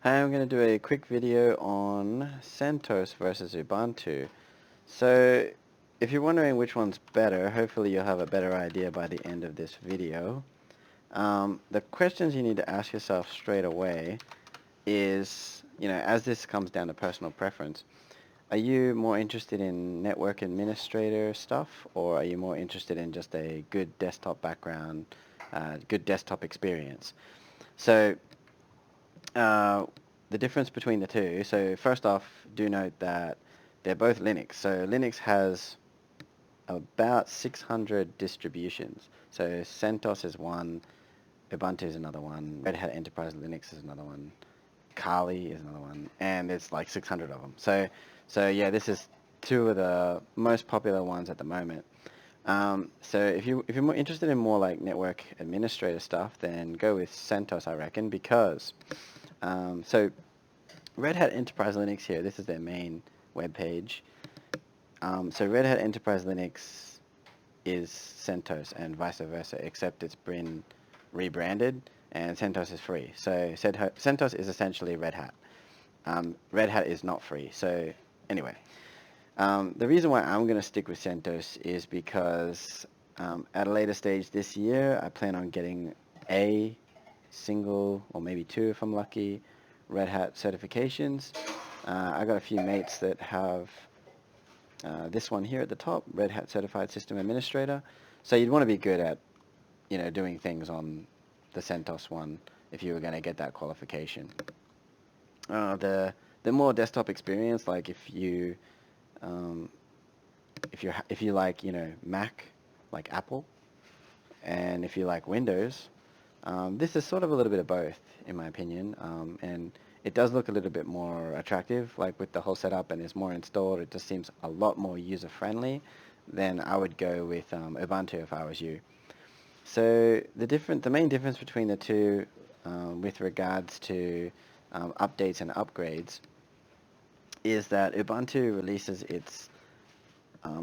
Hi, I'm going to do a quick video on CentOS versus Ubuntu. So, if you're wondering which one's better, hopefully you'll have a better idea by the end of this video. The questions you need to ask yourself straight away is, as this comes down to personal preference, are you more interested in network administrator stuff, or are you more interested in just a good desktop background, good desktop experience? So, uh, the difference between the two, so first off, do note that they're both Linux. So Linux has about 600 distributions. So CentOS is one, Ubuntu is another one, Red Hat Enterprise Linux is another one, Kali is another one, and it's like 600 of them. So yeah, this is two of the most popular ones at the moment. So if you're more interested in more like network administrator stuff, then go with CentOS, I reckon, because so Red Hat Enterprise Linux here, this is their main web page. So Red Hat Enterprise Linux is CentOS and vice versa, except it's been rebranded and CentOS is free. So CentOS is essentially Red Hat. Red Hat is not free. So anyway, the reason why I'm going to stick with CentOS is because at a later stage this year, I plan on getting a single, or maybe two if I'm lucky, Red Hat certifications. I got a few mates that have this one here at the top, Red Hat Certified System Administrator. So you'd want to be good at, doing things on the CentOS one if you were going to get that qualification. The more desktop experience, like if you like, Mac, like Apple, and if you like Windows, this is sort of a little bit of both, in my opinion, and it does look a little bit more attractive, like with the whole setup, and it's more installed. It just seems a lot more user-friendly. Then I would go with Ubuntu if I was you. So the main difference between the two, with regards to updates and upgrades, is that Ubuntu releases its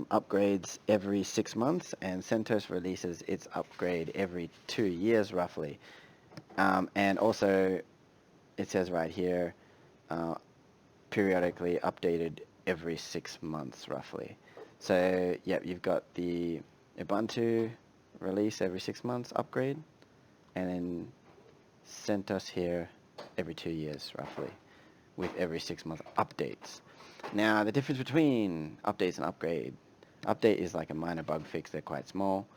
upgrades every 6 months, and CentOS releases its upgrade every 2 years, roughly. And also, it says right here, periodically updated every 6 months, roughly. So, yep, you've got the Ubuntu release every 6 months upgrade, and then CentOS here every 2 years, roughly, with every 6 month updates. Now, the difference between updates and update is like a minor bug fix, they're quite small.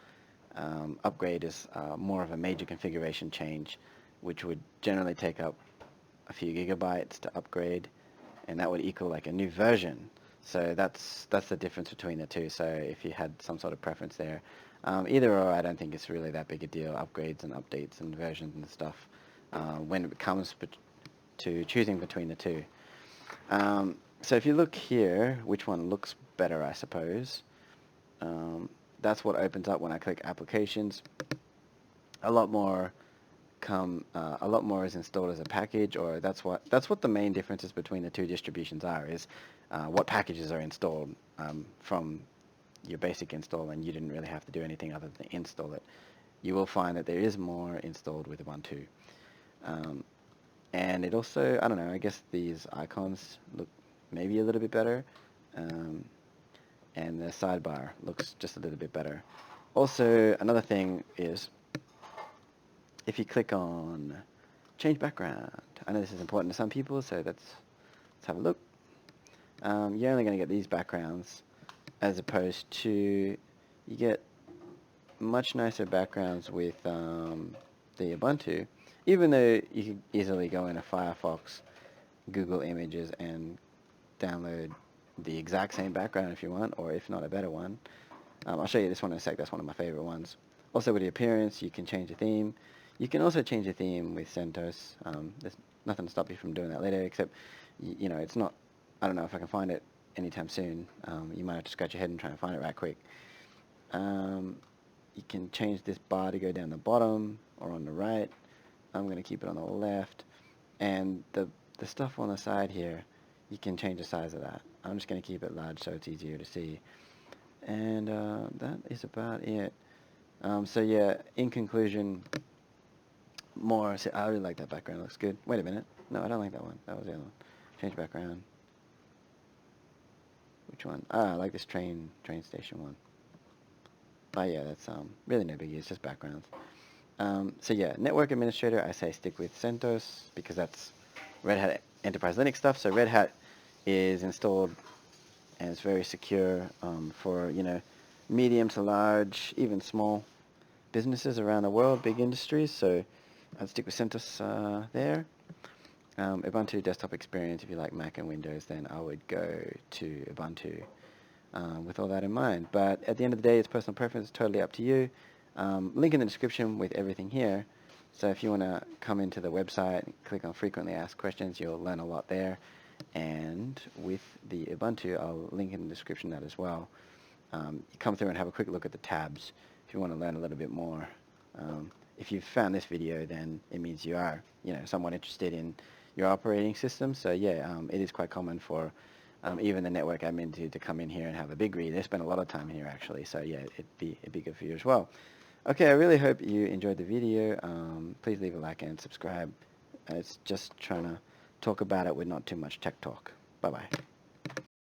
Upgrade is more of a major configuration change, which would generally take up a few gigabytes to upgrade, and that would equal like a new version. So that's the difference between the two. So if you had some sort of preference there, either or, I don't think it's really that big a deal. Upgrades and updates and versions and stuff when it comes to choosing between the two. So if you look here, which one looks better, I suppose. That's what opens up when I click applications. A lot more is installed as a package, or that's what the main differences between the two distributions are, is what packages are installed from your basic install, and you didn't really have to do anything other than install it. You will find that there is more installed with Ubuntu. And it also, I don't know, I guess these icons look maybe a little bit better. And the sidebar looks just a little bit better. Also, another thing is, if you click on change background, I know this is important to some people, so let's have a look. You're only going to get these backgrounds, as opposed to, you get much nicer backgrounds with the Ubuntu, even though you can easily go into Firefox, Google Images, and download the exact same background if you want, or if not, a better one. I'll show you this one in a sec. That's one of my favorite ones. Also, with the appearance, you can change the theme. You can also change the theme with CentOS. There's nothing to stop you from doing that later, except, it's not, I don't know if I can find it anytime soon. You might have to scratch your head and try and find it right quick. You can change this bar to go down the bottom or on the right. I'm going to keep it on the left. And the stuff on the side here, you can change the size of that. I'm just going to keep it large so it's easier to see. And that is about it. So yeah, in conclusion, more. I really like that background. It looks good. Wait a minute. No, I don't like that one. That was the other one. Change background. Which one? I like this train station one. Oh yeah, that's really no biggie. It's just backgrounds. So yeah, network administrator, I say stick with CentOS because that's Red Hat Enterprise Linux stuff. So Red Hat is installed and it's very secure for, you know, medium to large, even small businesses around the world, big industries. So I'd stick with CentOS there. Ubuntu desktop experience, if you like Mac and Windows, then I would go to Ubuntu with all that in mind. But at the end of the day, it's personal preference, it's totally up to you. Link in the description with everything here. So if you want to come into the website, click on frequently asked questions, you'll learn a lot there. And with the Ubuntu, I'll link in the description that as well. You come through and have a quick look at the tabs if you want to learn a little bit more. If you've found this video, then it means you are, you know, somewhat interested in your operating system. So yeah, it is quite common for even the network admin to come in here and have a big read. They spend a lot of time here actually. So yeah, it'd be good for you as well. Okay, I really hope you enjoyed the video. Please leave a like and subscribe. It's just trying to talk about it with not too much tech talk. Bye-bye.